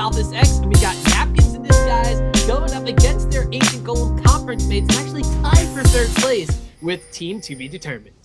Malthus X, and we got Napkins in Disguise going up against their Ancient Golem conference mates and actually tied for third place with Team To Be Determined.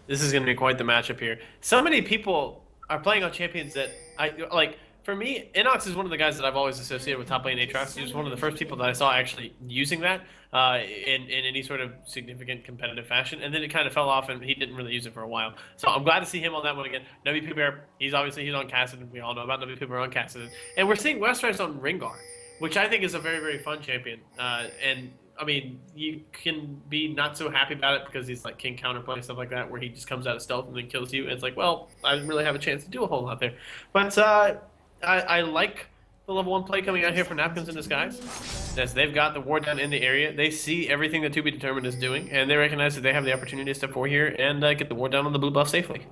This is going to be quite the matchup here. So many people are playing on champions that I like. For me, Inox is one of the guys that I've always associated with top lane Aatrox. He was one of the first people that I saw actually using that in any sort of significant competitive fashion, and then it kind of fell off, and he didn't really use it for a while. So I'm glad to see him on that one again. WP Bear, he's on Kassadin. We all know about WP Bear on Kassadin, and we're seeing Westrise on Rengar, which I think is a very, very fun champion. And I mean, you can be not so happy about it because he's like king counterplay and stuff like that, where he just comes out of stealth and then kills you. And it's like, well, I didn't really have a chance to do a whole lot there, but I like the level 1 play coming out here for Napkins in Disguise, as they've got the ward down in the area. They see everything that To Be Determined is doing, and they recognize that they have the opportunity to step forward here and get the ward down on the blue buff safely.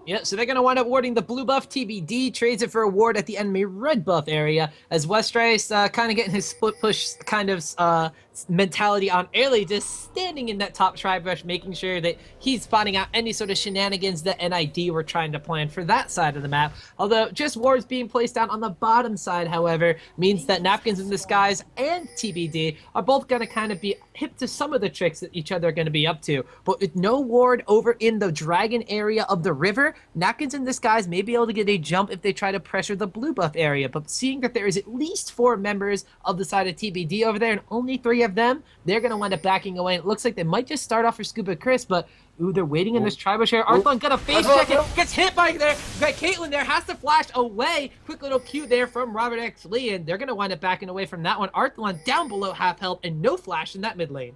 Yeah, so they're going to wind up warding the blue buff. TBD trades it for a ward at the enemy red buff area, as Westrise kind of getting his split push kind of mentality on early, just standing in that top tribe rush, making sure that he's spotting out any sort of shenanigans that NID were trying to plan for that side of the map. Although just wards being placed down on the bottom side, however, means that Napkins in Disguise and TBD are both going to kind of be hip to some of the tricks that each other are going to be up to. But with no ward over in the dragon area of the river, Napkins in Disguise may be able to get a jump if they try to pressure the blue buff area. But seeing that there is at least 4 members of the side of TBD over there and only 3 of them, they're going to wind up backing away. It looks like they might just start off for Scuba Chris, but ooh, they're waiting in this tribal share. Arthon got a face check it, gets hit by there. But Caitlyn there has to flash away. Quick little cue there from Robert X. Lee, and they're going to wind up backing away from that one. Arthon down below half health and no flash in that mid lane.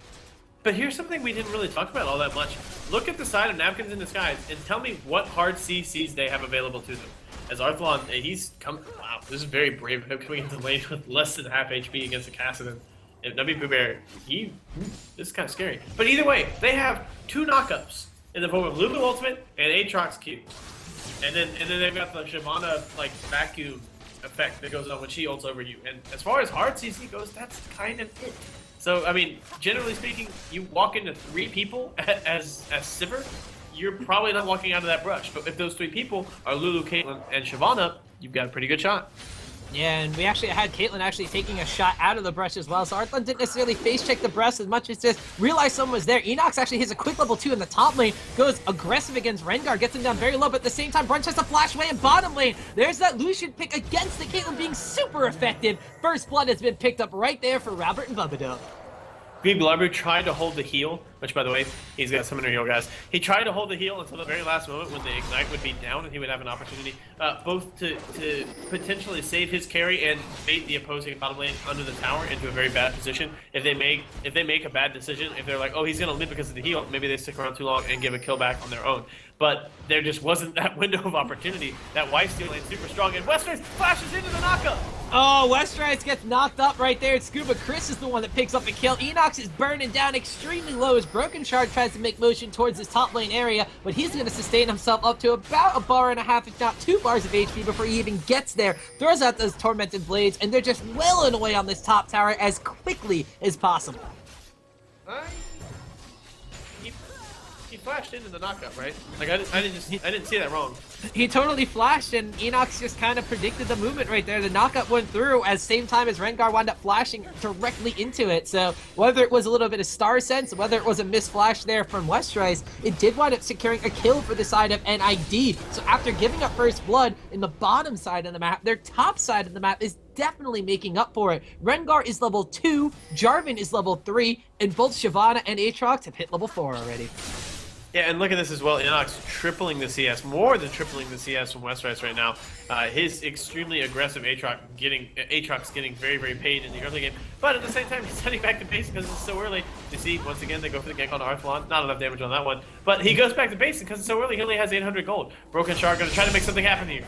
But here's something we didn't really talk about all that much. Look at the side of Napkins in Disguise and tell me what hard CCs they have available to them. As Arthlon, wow, this is very brave of him coming into the lane with less than half HP against a Kassadin. And WP Bear, this is kind of scary. But either way, they have 2 knockups in the form of Lulu Ultimate and Aatrox Q. And then they've got the Shyvana like vacuum effect that goes on when she ults over you. And as far as hard CC goes, that's kind of it. So, I mean, generally speaking, you walk into 3 people as Sivir, you're probably not walking out of that brush. But if those 3 people are Lulu, Caitlyn, and Shyvana, you've got a pretty good shot. Yeah, and we actually had Caitlyn actually taking a shot out of the brush as well, so Arthon didn't necessarily face check the brush as much as just realize someone was there. Enox actually hits a quick level 2 in the top lane, goes aggressive against Rengar, gets him down very low, but at the same time, Brunch has to flash away in bottom lane. There's that Lucian pick against the Caitlyn being super effective. First blood has been picked up right there for Robert and Bubba. Green Blubber tried to hold the heal, which, by the way, he's got summoner heal, guys. He tried to hold the heal until the very last moment when the Ignite would be down and he would have an opportunity both to potentially save his carry and bait the opposing bottom lane under the tower into a very bad position. If they make a bad decision, if they're like, oh, he's going to live because of the heal, maybe they stick around too long and give a kill back on their own. But there just wasn't that window of opportunity. That Lifesteal lane super strong, and Westrise flashes into the knockup. Oh, Westrise gets knocked up right there. Scuba Chris is the one that picks up the kill. Enox is burning down extremely low as Broken Shard tries to make motion towards his top lane area, but he's going to sustain himself up to about 1.5 bars, if not 2 bars of HP before he even gets there. Throws out those Tormented Blades, and they're just wailing away on this top tower as quickly as possible. He flashed into the knockup, right? Like I didn't see that wrong. He totally flashed, and Enox just kind of predicted the movement right there. The knockup went through at the same time as Rengar wound up flashing directly into it. So whether it was a little bit of star sense, whether it was a missed flash there from Westrise, it did wind up securing a kill for the side of NID. So after giving up first blood in the bottom side of the map, their top side of the map is definitely making up for it. Rengar is level 2, Jarvan is level 3, and both Shyvana and Aatrox have hit level 4 already. Yeah, and look at this as well. Inox tripling the CS, more than tripling the CS from Westrise right now. His extremely aggressive Aatrox getting very, very paid in the early game. But at the same time, he's heading back to base because it's so early. You see, once again, they go for the gank on Arthlon. Not enough damage on that one. But he goes back to base because it's so early, he only has 800 gold. Broken Shard going to try to make something happen here.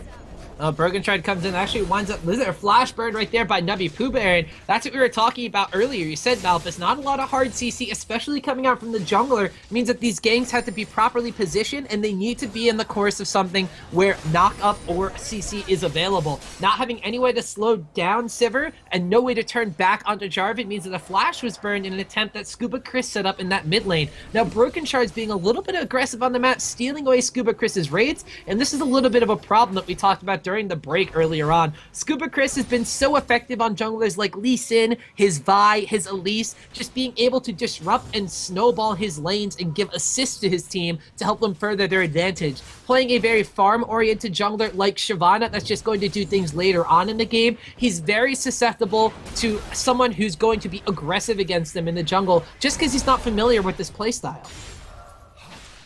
Broken Shard comes in, actually winds up, there's a flash burn right there by Nubby Pooh Bear, and that's what we were talking about earlier. You said, Malphus, not a lot of hard CC, especially coming out from the jungler, means that these ganks have to be properly positioned, and they need to be in the course of something where knock up or CC is available. Not having any way to slow down Sivir, and no way to turn back onto Jarvan means that a flash was burned in an attempt that Scuba Chris set up in that mid lane. Now, Broken Shard's being a little bit aggressive on the map, stealing away Scuba Chris's raids, and this is a little bit of a problem that we talked about during the break earlier on. Scuba Chris has been so effective on junglers like Lee Sin, his Vi, his Elise, just being able to disrupt and snowball his lanes and give assists to his team to help them further their advantage. Playing a very farm-oriented jungler like Shyvana that's just going to do things later on in the game, he's very susceptible to someone who's going to be aggressive against him in the jungle just because he's not familiar with this playstyle.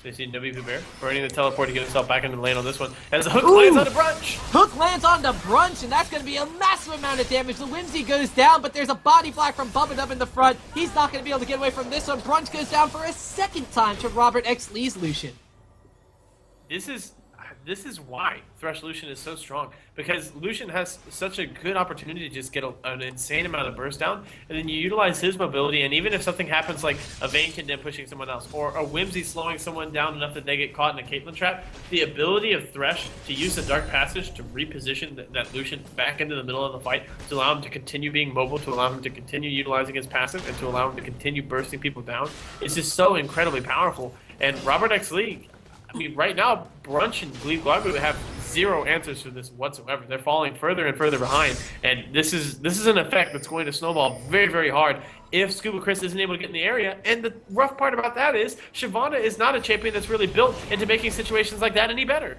They see WP Bear burning the teleport to get himself back into the lane on this one. As the hook lands on the Brunch! Hook lands on the Brunch, and that's going to be a massive amount of damage. The Whimsy goes down, but there's a body block from Bubba in the front. He's not going to be able to get away from this one. Brunch goes down for a second time to Robert X. Lee's Lucian. This is why Thresh Lucian is so strong, because Lucian has such a good opportunity to just get an insane amount of burst down, and then you utilize his mobility, and even if something happens like a Vayne condemn pushing someone else, or a Whimsy slowing someone down enough that they get caught in a Caitlyn trap, the ability of Thresh to use the Dark Passage to reposition that Lucian back into the middle of the fight, to allow him to continue being mobile, to allow him to continue utilizing his passive, and to allow him to continue bursting people down, is just so incredibly powerful. And Robert X. League, I mean, right now, Brunch and Glebe Gloggo have zero answers for this whatsoever. They're falling further and further behind, and this is an effect that's going to snowball very, very hard if Scuba Chris isn't able to get in the area. And the rough part about that is Shyvana is not a champion that's really built into making situations like that any better.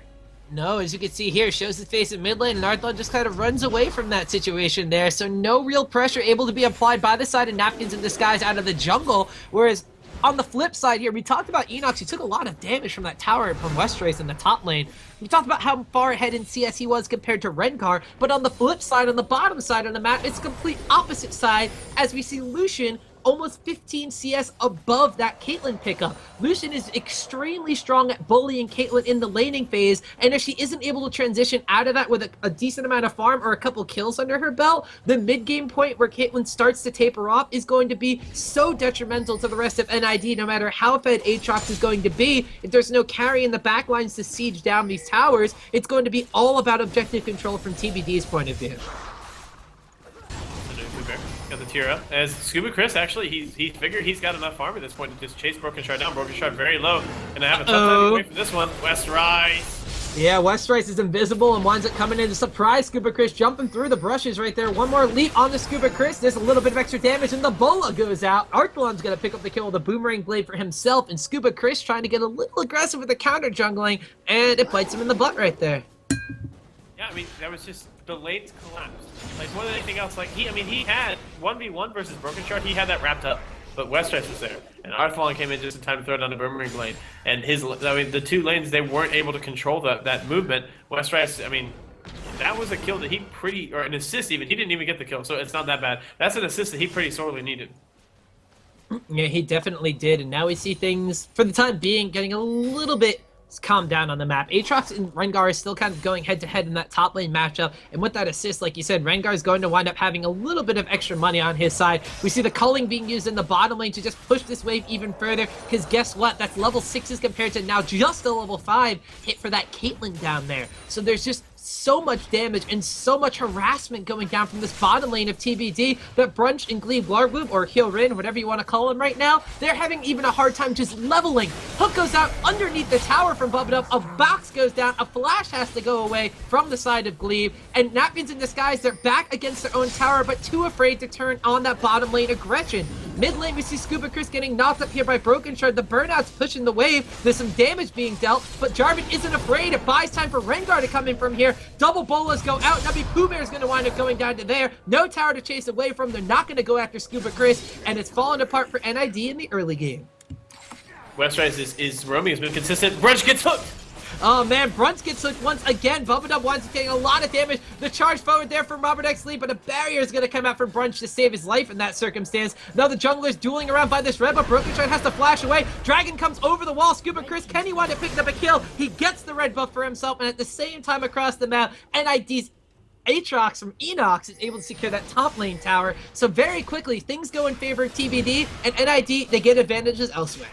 No, as you can see here, shows his face in mid lane, and Arthlon just kind of runs away from that situation there, so no real pressure able to be applied by the side of Napkins in Disguise out of the jungle, whereas on the flip side here, we talked about Enox. He took a lot of damage from that tower from Westrace in the top lane. We talked about how far ahead in CS he was compared to Rengar, but on the flip side, on the bottom side of the map, it's complete opposite side as we see Lucian almost 15 CS above that Caitlyn pickup. Lucian is extremely strong at bullying Caitlyn in the laning phase, and if she isn't able to transition out of that with a decent amount of farm or a couple kills under her belt, the mid-game point where Caitlyn starts to taper off is going to be so detrimental to the rest of NID, no matter how fed Aatrox is going to be. If there's no carry in the backlines to siege down these towers, it's going to be all about objective control from TBD's point of view. Got the tier up. As Scuba Chris, actually, he figured he's got enough farm at this point to just chase Broken Shard down. Broken Shard very low, and I have a tough time away from this one. Westrice. Yeah, Westrice is invisible and winds up coming in to surprise Scuba Chris, jumping through the brushes right there. One more leap on the Scuba Chris. There's a little bit of extra damage, and the Bola goes out. Arthlon's going to pick up the kill with a Boomerang Blade for himself, and Scuba Chris trying to get a little aggressive with the counter jungling, and it bites him in the butt right there. Yeah, I mean, that was just, the lanes collapsed. Like, more than anything else, like, he had 1v1 versus Broken Shard, he had that wrapped up. But Westrice was there, and Arthlon came in just in time to throw down the Boomerang Blade. And the two lanes, they weren't able to control that movement. Westrice, I mean, that was a kill that or an assist even, he didn't even get the kill, so it's not that bad. That's an assist that he pretty sorely needed. Yeah, he definitely did, and now we see things, for the time being, getting a little bit calm down on the map. Aatrox and Rengar is still kind of going head-to-head in that top lane matchup, and with that assist, like you said, Rengar is going to wind up having a little bit of extra money on his side. We see the culling being used in the bottom lane to just push this wave even further, because guess what? That's level 6s compared to now just a level 5 hit for that Caitlyn down there. So there's just so much damage and so much harassment going down from this bottom lane of TBD that Brunch and Glebe Gloggo, or Hyorin, whatever you want to call him right now, they're having even a hard time just leveling. Hook goes out underneath the tower from Bubba, a box goes down, a flash has to go away from the side of Glebe, and Napkins in Disguise, they're back against their own tower, but too afraid to turn on that bottom lane aggression. Mid lane, we see Scuba Chris getting knocked up here by Broken Shard. The burnout's pushing the wave. There's some damage being dealt, but Jarvan isn't afraid. It buys time for Rengar to come in from here. Double bolas go out. Nubby Pooh Bear is going to wind up going down to there. No tower to chase away from. They're not going to go after Scuba Chris, and it's falling apart for NID in the early game. Westrice is roaming, has been consistent. Brunch gets hooked! Oh man, Brunt gets hooked once again. Bubba winds up taking a lot of damage. The charge forward there from Robert X. Lee, but a barrier is going to come out from Brunch to save his life in that circumstance. Now the jungler's dueling around by this red, but Broken Shard has to flash away. Dragon comes over the wall. Scuba Chris, can he wind up picking up a kill? He gets the red buff for himself, and at the same time across the map, NID's Aatrox from Enox is able to secure that top lane tower. So very quickly, things go in favor of TBD, and NID, they get advantages elsewhere.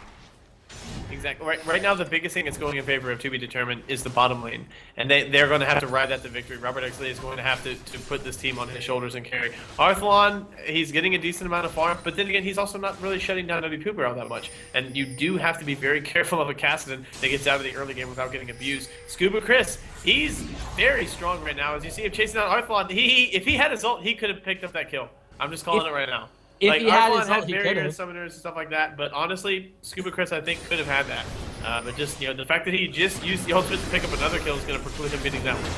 Exactly. Right now, the biggest thing that's going in favor of to be determined is the bottom lane, and they're going to have to ride that to victory. Robert Exley is going to have to put this team on his shoulders and carry. Arthlon, he's getting a decent amount of farm, but then again, he's also not really shutting down Nutty Pooper all that much. And you do have to be very careful of a Kassadin that gets out of the early game without getting abused. Scuba Chris, he's very strong right now. As you see him chasing down Arthlon, if he had his ult, he could have picked up that kill. I'm just calling it right now. If like, he had Arthlon his had ult, he barrier could have. summoners and stuff like that, but honestly, Scuba Chris, I think, could have had that. But just, the fact that he just used the ultimate to pick up another kill is going to preclude him getting that one.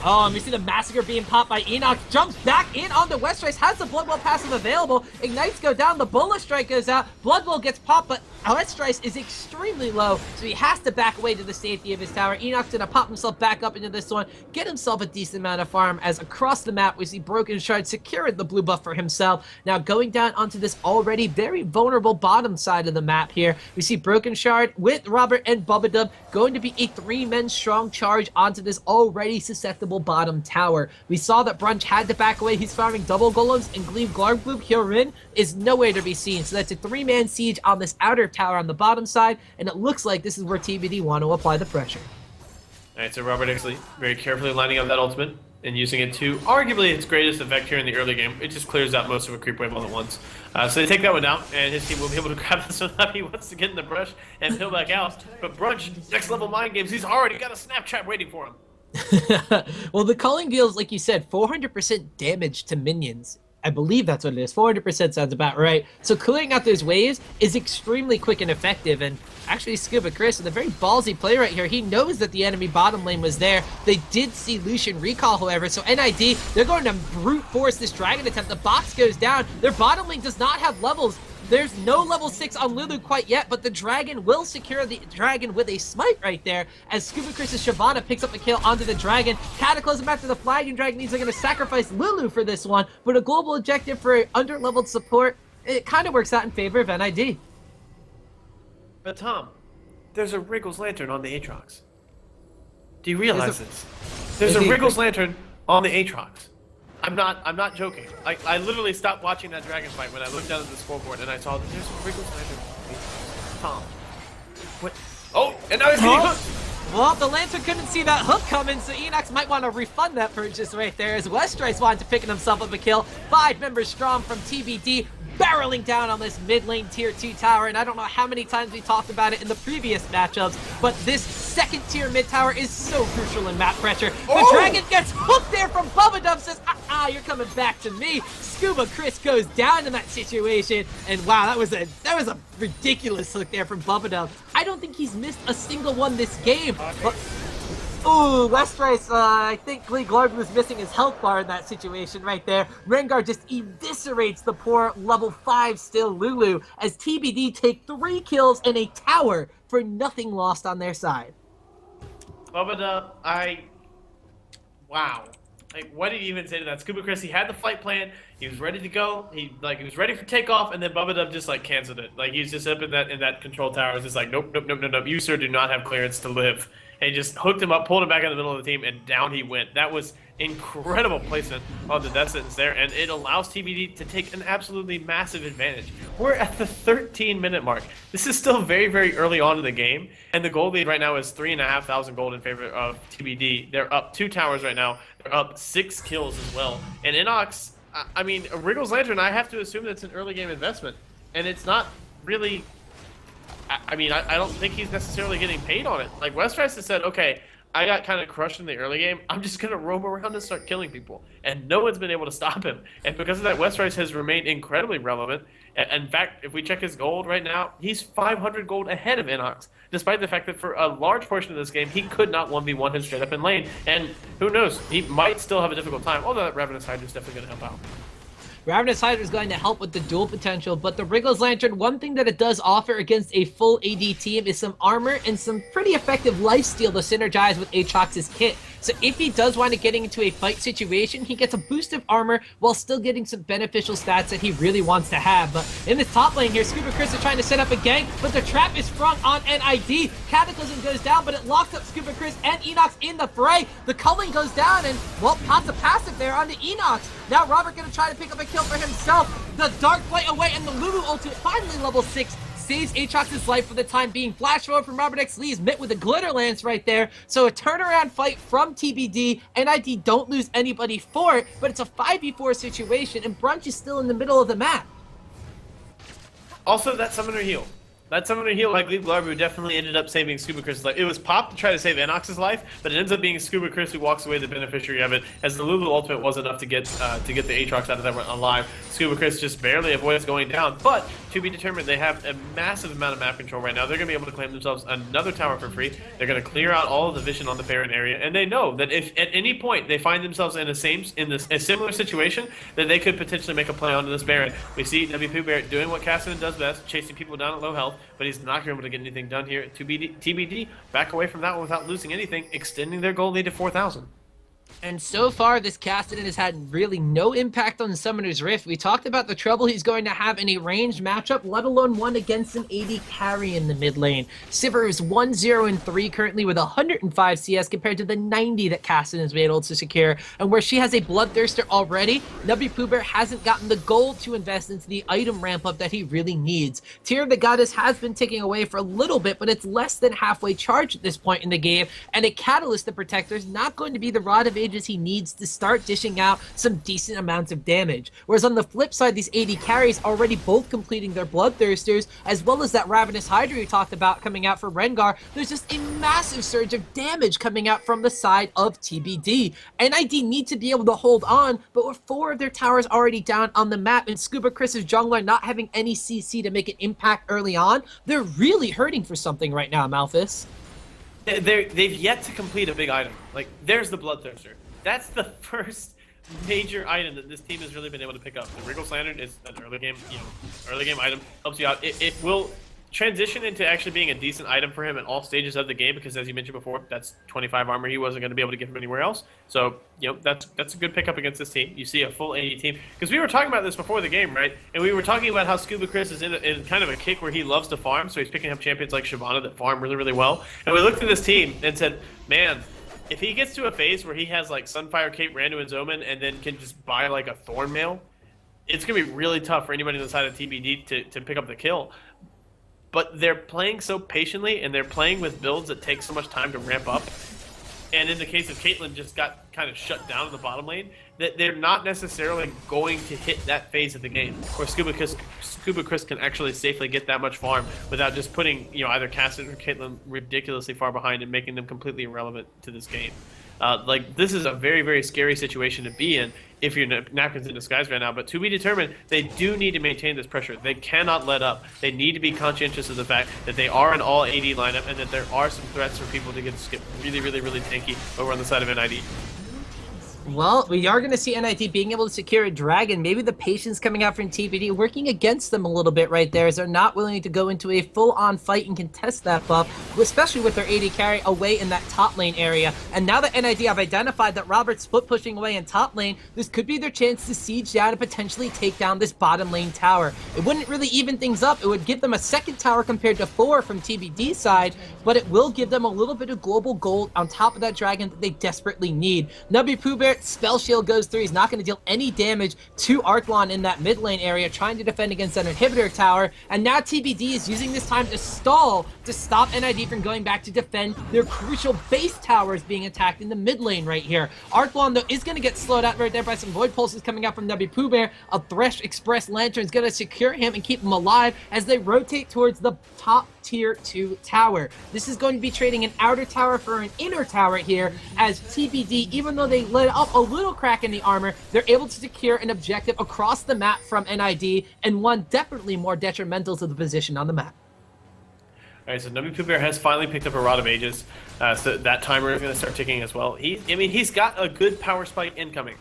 Oh, and we see the Massacre being popped by Enoch. Jumps back in on the Westrice. Has the Blood Bowl passive available. Ignites go down. The Bullet Strike goes out. Blood Bowl gets popped, but Westrice is extremely low, so he has to back away to the safety of his tower. Enoch's gonna pop himself back up into this one, get himself a decent amount of farm, as across the map we see Broken Shard securing the blue buff for himself. Now going down onto this already very vulnerable bottom side of the map here, we see Broken Shard with Robert and Bubba going to be a 3-man strong charge onto this already susceptible bottom tower. We saw that Brunch had to back away. He's farming double golems, and Gleam Glargloop Hyorin is nowhere to be seen. So that's a 3-man siege on this outer tower on the bottom side, and it looks like this is where TBD want to apply the pressure. Alright, so Robert Exley very carefully lining up that ultimate and using it to arguably its greatest effect here in the early game. It just clears out most of a creep wave all at once. So they take that one down, and his team will be able to grab this one up. He wants to get in the brush and peel back out, but Brunch, next level mind games, he's already got a snap trap waiting for him. Well, the culling deals, like you said, 400% damage to minions. I believe that's what it is. 400% sounds about right. So clearing out those waves is extremely quick and effective. And actually, Scuba Chris is a very ballsy play right here. He knows that the enemy bottom lane was there. They did see Lucian recall, however. So NID, they're going to brute force this dragon attempt. The box goes down. Their bottom lane does not have levels. There's no level 6 on Lulu quite yet, but the dragon will secure the dragon with a smite right there, as Scuba Chris's Shyvana picks up a kill onto the dragon. Cataclysm after the flagging dragon means they're going to sacrifice Lulu for this one, but a global objective for under-leveled support, it kind of works out in favor of NID. But Tom, there's a Wriggles Lantern on the Aatrox. Do you realize this? There's a Wriggles Lantern on the Aatrox. I'm not joking. I literally stopped watching that dragon fight when I looked down at the scoreboard and I saw that there's a Wriggles Lantern. Tom. What? Oh, and now he's getting hooked! Well, the Lantern couldn't see that hook coming, so Enox might want to refund that purchase right there, as Westrice wanted to pick himself up a kill. 5 members strong from TBD, barreling down on this mid lane tier 2 tower, and I don't know how many times we talked about it in the previous matchups, but this second tier mid tower is so crucial in map pressure. The dragon gets hooked there from Bubba Dub, says, you're coming back to me. Scuba Chris goes down in that situation, and wow, that was a ridiculous hook there from Bubba Dub. I don't think he's missed a single one this game. But ooh, Westrice, I think Glee Glarg was missing his health bar in that situation right there. Rengar just eviscerates the poor level 5 still Lulu, as TBD take 3 kills and a tower for nothing lost on their side. Well, but wow. Like, what did you even say to that? Scuba Chris, he had the flight plan. He was ready to go. He was ready for takeoff, and then Bubba Dub just like canceled it. Like, he's just up in that control tower. It's just like, nope. You sir do not have clearance to live. And he just hooked him up, pulled him back in the middle of the team, and down he went. That was incredible placement on the death sentence there, and it allows TBD to take an absolutely massive advantage. We're at the 13-minute mark. This is still very, very early on in the game, and the gold lead right now is 3,500 gold in favor of TBD. They're up 2 towers right now. They're up 6 kills as well. And Inox, I mean, Wriggles Lantern, I have to assume that's an early game investment, and it's not really... I mean, I don't think he's necessarily getting paid on it. Like, Westrice has said, okay, I got kind of crushed in the early game. I'm just going to roam around and start killing people. And no one's been able to stop him. And because of that, Westrice has remained incredibly relevant. In fact, if we check his gold right now, he's 500 gold ahead of Inox, despite the fact that for a large portion of this game, he could not 1v1 him straight up in lane. And who knows, he might still have a difficult time, although that Ravenous Hydra is definitely going to help out. Ravenous Hydra is going to help with the dual potential, but the Wriggles Lantern, one thing that it does offer against a full AD team is some armor and some pretty effective lifesteal to synergize with Aatrox's kit. So if he does wind up getting into a fight situation, he gets a boost of armor while still getting some beneficial stats that he really wants to have. But in the top lane here, Scuba Chris is trying to set up a gank, but the trap is sprung on NID. Cataclysm goes down, but it locks up Scuba Chris and Enox in the fray. The culling goes down, and, well, pops a passive there onto Enox. Now Robert going to try to pick up a kill for himself. The Dark Flight away, and the Lulu ultimate finally level 6. saves Aatrox's life for the time being. Flash forward from Robert X. Lee's met with a glitter lance right there. So a turnaround fight from TBD. NID don't lose anybody for it, but it's a 5v4 situation, and Brunch is still in the middle of the map. Also, that summoner heal. That summoner heal, like Leaf Larbu, definitely ended up saving Scuba Chris's life. It was Pop to try to save Enox's life, but it ends up being Scuba Chris who walks away the beneficiary of it, as the Lulu ultimate was enough to get the Aatrox out of that one alive. Scuba Chris just barely avoids going down, but to be determined, they have a massive amount of map control right now. They're going to be able to claim themselves another tower for free. They're going to clear out all of the vision on the Baron area, and they know that if at any point they find themselves in a similar situation, that they could potentially make a play onto this Baron. We see WP Barrett doing what Cassidy does best, chasing people down at low health, but he's not going to be able to get anything done here. TBD back away from that one without losing anything, extending their goal lead to 4,000. And so far, this Cassidy has had really no impact on Summoner's Rift. We talked about the trouble he's going to have in a ranged matchup, let alone one against an AD carry in the mid lane. Sivir is 1-0-3 currently with 105 CS compared to the 90 that Cassidy has been able to secure. And where she has a Bloodthirster already, Nubby Pooh Bear hasn't gotten the gold to invest into the item ramp up that he really needs. Tear of the Goddess has been ticking away for a little bit, but it's less than halfway charged at this point in the game. And a Catalyst the Protector is not going to be the Rod of Ages he needs to start dishing out some decent amounts of damage. Whereas on the flip side, these AD carries already both completing their Bloodthirsters, as well as that Ravenous Hydra we talked about coming out for Rengar. There's just a massive surge of damage coming out from the side of TBD. NID need to be able to hold on, but with 4 of their towers already down on the map, and Scuba Chris's jungler not having any CC to make an impact early on, they're really hurting for something right now, Malphus. They've yet to complete a big item. Like, there's the Bloodthirster. That's the first major item that this team has really been able to pick up. The Wriggle's Lantern is an early game item. Helps you out. It will transition into actually being a decent item for him at all stages of the game, because as you mentioned before, that's 25 armor he wasn't going to be able to get from anywhere else. So, that's a good pickup against this team. You see a full AD team, because we were talking about this before the game, right? And we were talking about how Scuba Chris is in kind of a kick where he loves to farm, so he's picking up champions like Shyvana that farm really, really well. And we looked at this team and said, man, if he gets to a phase where he has like Sunfire, Cape, Randuin's Omen, and then can just buy like a Thornmail, it's going to be really tough for anybody on the side of TBD to pick up the kill. But they're playing so patiently, and they're playing with builds that take so much time to ramp up. And in the case of Caitlyn, just got kind of shut down in the bottom lane, that they're not necessarily going to hit that phase of the game where Scuba Chris can actually safely get that much farm without just putting either Cassidy or Caitlyn ridiculously far behind and making them completely irrelevant to this game. Like, this is a very, very scary situation to be in if you're Napkins in Disguise right now, but to be determined, they do need to maintain this pressure. They cannot let up. They need to be conscientious of the fact that they are an all AD lineup and that there are some threats for people to get skipped really, really, really tanky over on the side of NID. Well, we are going to see NID being able to secure a dragon. Maybe the patience coming out from TBD working against them a little bit right there, as they're not willing to go into a full-on fight and contest that buff, especially with their AD carry away in that top lane area. And now that NID have identified that Robert's split pushing away in top lane, this could be their chance to siege down and potentially take down this bottom lane tower. It wouldn't really even things up. It would give them a second tower compared to 4 from TBD's side, but it will give them a little bit of global gold on top of that dragon that they desperately need. Nubby Pooh Bear, Spell Shield goes through. He's not going to deal any damage to Arthlon in that mid lane area, trying to defend against that inhibitor tower. And now TBD is using this time to stall to stop NID from going back to defend their crucial base towers being attacked in the mid lane right here. Arthlon, though, is going to get slowed out right there by some Void Pulses coming out from Nubby Pooh Bear. A Thresh Express Lantern is going to secure him and keep him alive as they rotate towards the top tier 2 tower. This is going to be trading an outer tower for an inner tower here, as TBD, even though they let up a little crack in the armor, they're able to secure an objective across the map from NID, and one definitely more detrimental to the position on the map. All right, so Nubby Pooh Bear has finally picked up a Rod of Ages, so that timer is going to start ticking as well. He's got a good power spike incoming.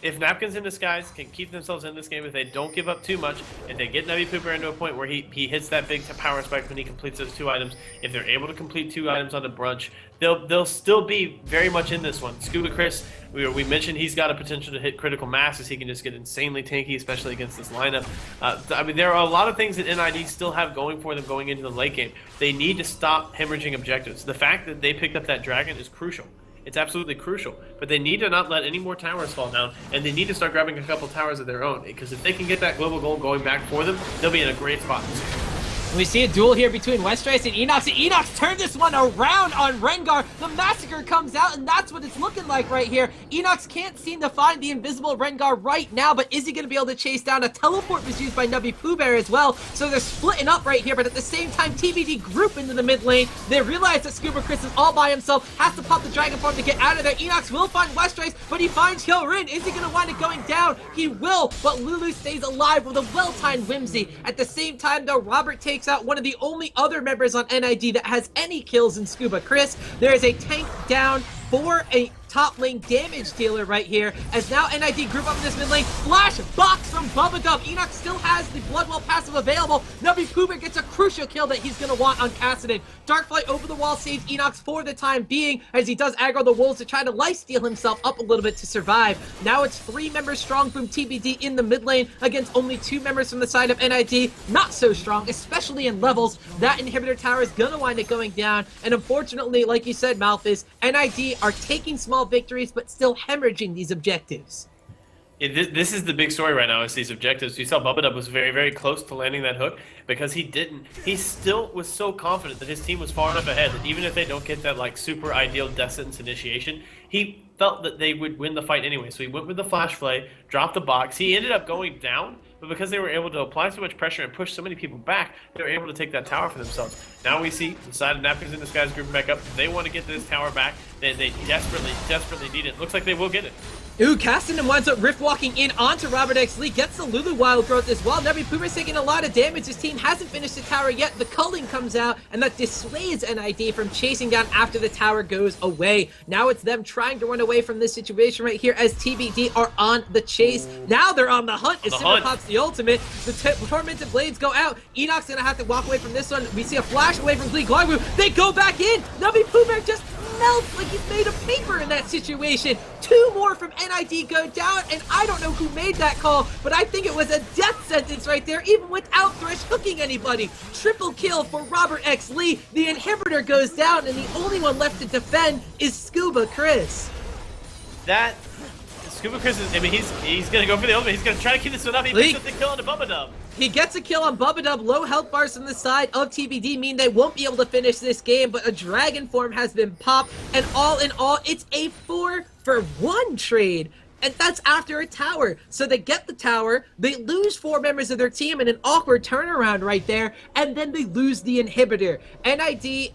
If Napkins in Disguise can keep themselves in this game, if they don't give up too much, if they get Nubby Pooh Bear into a point where he hits that big power spike when he completes those 2 items, if they're able to complete 2 items on the brunch, they'll still be very much in this one. Scuba Chris, we mentioned he's got a potential to hit critical mass, as he can just get insanely tanky, especially against this lineup. I mean, there are a lot of things that NID still have going for them going into the late game. They need to stop hemorrhaging objectives. The fact that they picked up that dragon is crucial. It's absolutely crucial, but they need to not let any more towers fall down, and they need to start grabbing a couple towers of their own, because if they can get that global goal going back for them, they'll be in a great spot. We see a duel here between Westrice and Enox, and Enox turned this one around on Rengar. The Massacre comes out, and that's what it's looking like right here. Enox can't seem to find the invisible Rengar right now, but is he going to be able to chase down? A teleport was used by Nubby Pooh Bear as well, so they're splitting up right here, but at the same time, TBD group into the mid lane. They realize that Scuba Chris is all by himself, has to pop the Dragon Form to get out of there. Enox will find Westrice, but he finds Hyorin. Is he going to wind up going down? He will, but Lulu stays alive with a well-timed Whimsy. At the same time, though, Robert takes out one of the only other members on NID that has any kills in Scuba Chris. There is a tank down for a top lane damage dealer right here, as now NID group up in this mid lane. Flash box from Bubba Dub. Enox still has the Bloodwell passive available. Nubby Pooh Bear gets a crucial kill that he's going to want on Kassadin. Darkflight over the wall saves Enox for the time being, as he does aggro the wolves to try to lifesteal himself up a little bit to survive. Now it's 3 members strong from TBD in the mid lane against only 2 members from the side of NID. Not so strong, especially in levels. That inhibitor tower is going to wind up going down, and unfortunately, like you said, Malphus, NID are taking small victories, but still hemorrhaging these objectives. This is the big story right now, is these objectives. You saw Bubba Dub was very, very close to landing that hook because he didn't. He still was so confident that his team was far enough ahead that even if they don't get that like super ideal death sentence initiation, he felt that they would win the fight anyway. So he went with the flash play, dropped the box. He ended up going down, but because they were able to apply so much pressure and push so many people back, they were able to take that tower for themselves. Now we see the side of Napkins in Disguise grouping back up. They want to get this tower back. They desperately, desperately need it. Looks like they will get it. Ooh, Kassadin winds up rift walking in onto Robert X Lee, gets the Lulu Wild Growth as well. Nubby Pooh Bear's taking a lot of damage. His team hasn't finished the tower yet. The culling comes out, and that dissuades NID from chasing down after the tower goes away. Now it's them trying to run away from this situation right here as TBD are on the chase. Now they're on the hunt as Simba pops the ultimate. The Tormented Blades go out. Enoch's gonna have to walk away from this one. We see a flash away from Glee Glargu. They go back in. Nubby Pooh Bear just melts like he's made of paper in that situation. 2 more from NID go down, and I don't know who made that call, but I think it was a death sentence right there, even without Thresh hooking anybody. Triple kill for Robert X Lee. The inhibitor goes down, and the only one left to defend is Scuba Chris. That Scuba Chris is, I mean, he's gonna go for the ultimate. He's gonna try to keep this one up. He picks up the kill on the Bubba Dub. He gets a kill on Bubba Dub. Low health bars from the side of TBD mean they won't be able to finish this game, but a Dragon Form has been popped, and all in all, it's a 4-for-1 trade. And that's after a tower. So they get the tower, they lose 4 members of their team in an awkward turnaround right there, and then they lose the inhibitor. NID,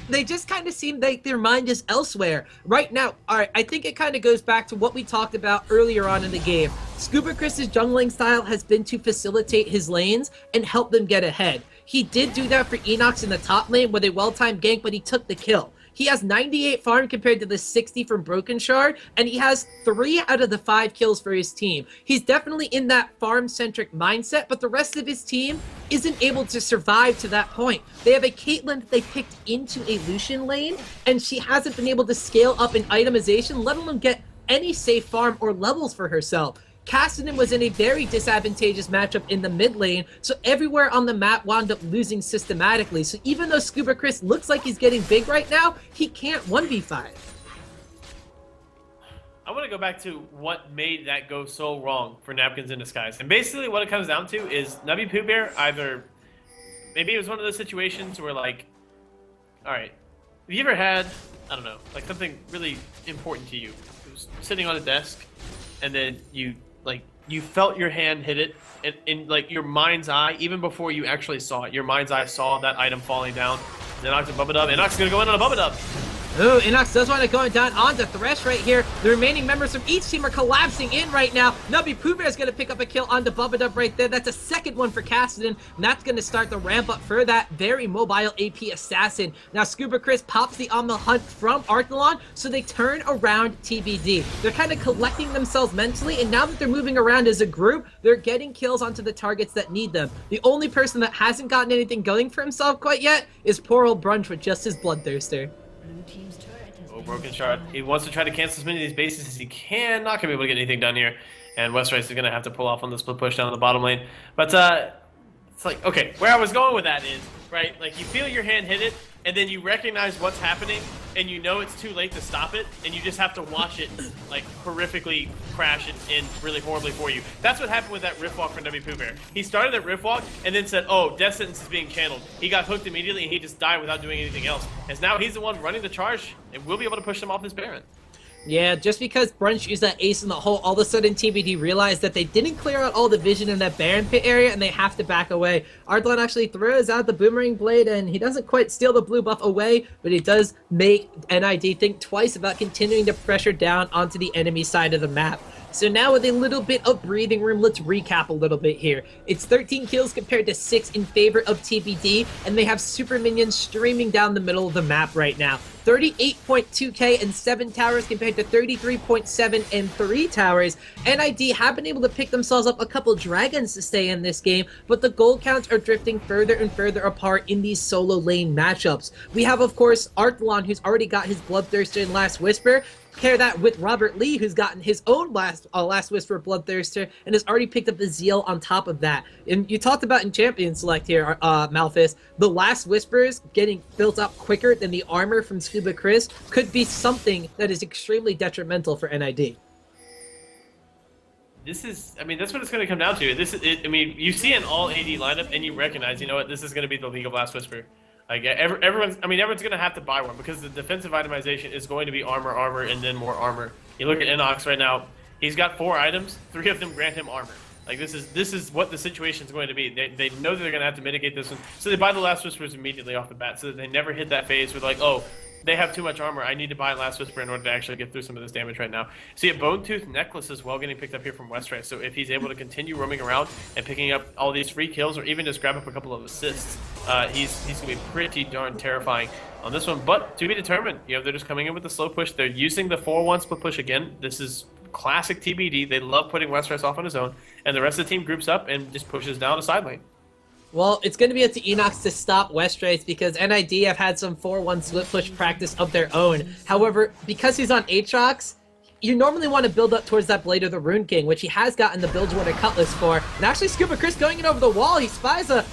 they just kind of seem like their mind is elsewhere. Right now, alright, I think it kind of goes back to what we talked about earlier on in the game. Scuba Chris's jungling style has been to facilitate his lanes and help them get ahead. He did do that for Enox in the top lane with a well-timed gank, but he took the kill. He has 98 farm compared to the 60 from Broken Shard, and he has 3 out of the 5 kills for his team. He's definitely in that farm-centric mindset, but the rest of his team isn't able to survive to that point. They have a Caitlyn that they picked into a Lucian lane, and she hasn't been able to scale up in itemization, let alone get any safe farm or levels for herself. Kassadin was in a very disadvantageous matchup in the mid lane, so everywhere on the map wound up losing systematically. So even though Scuba Chris looks like he's getting big right now, he can't 1v5. I want to go back to what made that go so wrong for Napkins in Disguise. And basically what it comes down to is Nubby Pooh Bear either, maybe it was one of those situations where like, alright, have you ever had, I don't know, like something really important to you? It was sitting on a desk, and then you felt your hand hit it, and in like your mind's eye, even before you actually saw it, your mind's eye saw that item falling down. And then Inox and Bubba Dub. Inox is gonna go in on a Bubba Dub. Ooh, Inox does want to go down onto Thresh right here. The remaining members from each team are collapsing in right now. Nubby Pooh Bear is going to pick up a kill onto Bubba Dub right there. That's a second one for Kassadin, and that's going to start the ramp up for that very mobile AP assassin. Now, Scuba Chris pops the on the hunt from Arthalon, so they turn around TBD. They're kind of collecting themselves mentally, and now that they're moving around as a group, they're getting kills onto the targets that need them. The only person that hasn't gotten anything going for himself quite yet is poor old Brunch with just his Bloodthirster. Oh, Broken Shard. He wants to try to cancel as many of these bases as he can. Not going to be able to get anything done here. And Westrice is going to have to pull off on the split push down the bottom lane. But it's like, okay, where I was going with that is, right, like you feel your hand hit it, and then you recognize what's happening, and you know it's too late to stop it, and you just have to watch it like horrifically crash and end really horribly for you. That's what happened with that Rift Walk from W. Pooh Bear. He started that Rift Walk and then said, oh, Death Sentence is being channeled. He got hooked immediately and he just died without doing anything else. And now he's the one running the charge, and we'll be able to push him off his Baron. Yeah, just because Brunch used that ace in the hole, all of a sudden TBD realized that they didn't clear out all the vision in that Baron pit area, and they have to back away. Ardlon actually throws out the Boomerang Blade, and he doesn't quite steal the blue buff away, but he does make NiD think twice about continuing to pressure down onto the enemy side of the map. So now with a little bit of breathing room, let's recap a little bit here. It's 13 kills compared to 6 in favor of TBD, and they have super minions streaming down the middle of the map right now. 38.2k and 7 towers compared to 33.7 and 3 towers. NiD have been able to pick themselves up a couple dragons to stay in this game, but the gold counts are drifting further and further apart in these solo lane matchups. We have, of course, Arthlon, who's already got his Bloodthirster and Last Whisper. Pair that with Robert Lee, who's gotten his own Last Whisper Bloodthirster and has already picked up the Zeal on top of that. And you talked about in Champion Select here, Malphus, the Last Whispers getting built up quicker than the armor from Scuba Chris could be something that is extremely detrimental for NiD. This is, I mean, that's what it's going to come down to. I mean, you see an all AD lineup and you recognize, you know what, this is going to be the League of Last Whisper. Like everyone's going to have to buy one because the defensive itemization is going to be armor, and then more armor. You look at Inox right now; he's got 4 items. 3 of them grant him armor. Like this is what the situation is going to be. They know that they're going to have to mitigate this one, so they buy the Last Whispers immediately off the bat, so that they never hit that phase where like, oh, they have too much armor. I need to buy Last Whisper in order to actually get through some of this damage right now. See a Bone Tooth Necklace as well getting picked up here from Westray. So if he's able to continue roaming around and picking up all these free kills, or even just grab up a couple of assists, he's gonna be pretty darn terrifying on this one. But to be determined. You know, they're just coming in with the slow push. They're using the 4-1 split push again. This is classic TBD. They love putting Westray off on his own, and the rest of the team groups up and just pushes down a side lane. Well, it's going to be up to Enox to stop Westrace because NiD have had some 4-1 split push practice of their own. However, because he's on Aatrox, you normally want to build up towards that Blade of the Rune King, which he has gotten the Bilgewater Cutlass for. And actually, Scuba Chris going in over the wall, he spies a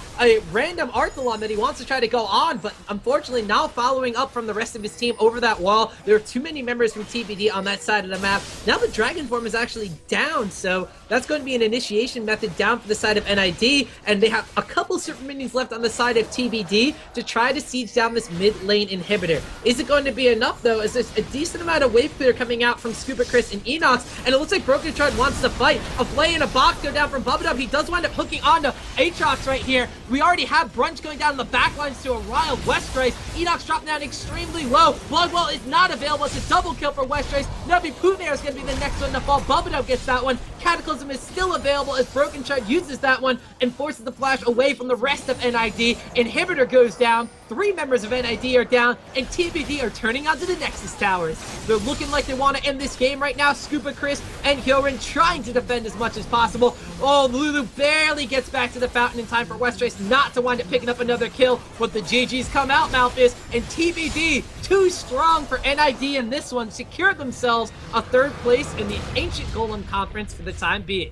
random Arthalon that he wants to try to go on, but unfortunately now following up from the rest of his team over that wall. There are too many members from TBD on that side of the map. Now the Dragon Form is actually down, so that's going to be an initiation method down for the side of NiD, and they have a couple super minions left on the side of TBD to try to siege down this mid lane inhibitor. Is it going to be enough though? Is there's a decent amount of wave clear coming out from Scuba Chris and Enox, and it looks like Broken Shard wants to fight. A play in a box go down from Bubba. He does wind up hooking onto Aatrox right here. We already have Brunch going down in the backlines to a Rile Westrace. Enox dropped down extremely low. Bloodwell is not available. It's a double kill for Westrace. Nubby Pooh Bear is going to be the next one to fall. Bubba gets that one. Cataclysm is still available as Broken Shard uses that one and forces the flash away from the rest of NiD. Inhibitor goes down. 3 members of NiD are down, and TBD are turning onto the Nexus Towers. They're looking like they want to end this game right now. Scuba Chris and Hyorin trying to defend as much as possible. Oh, Lulu barely gets back to the fountain in time for Westrace not to wind up picking up another kill, but the GGs come out, Malphus, and TBD, too strong for NiD in this one, secured themselves a 3rd place in the Ancient Golem Conference for the time being.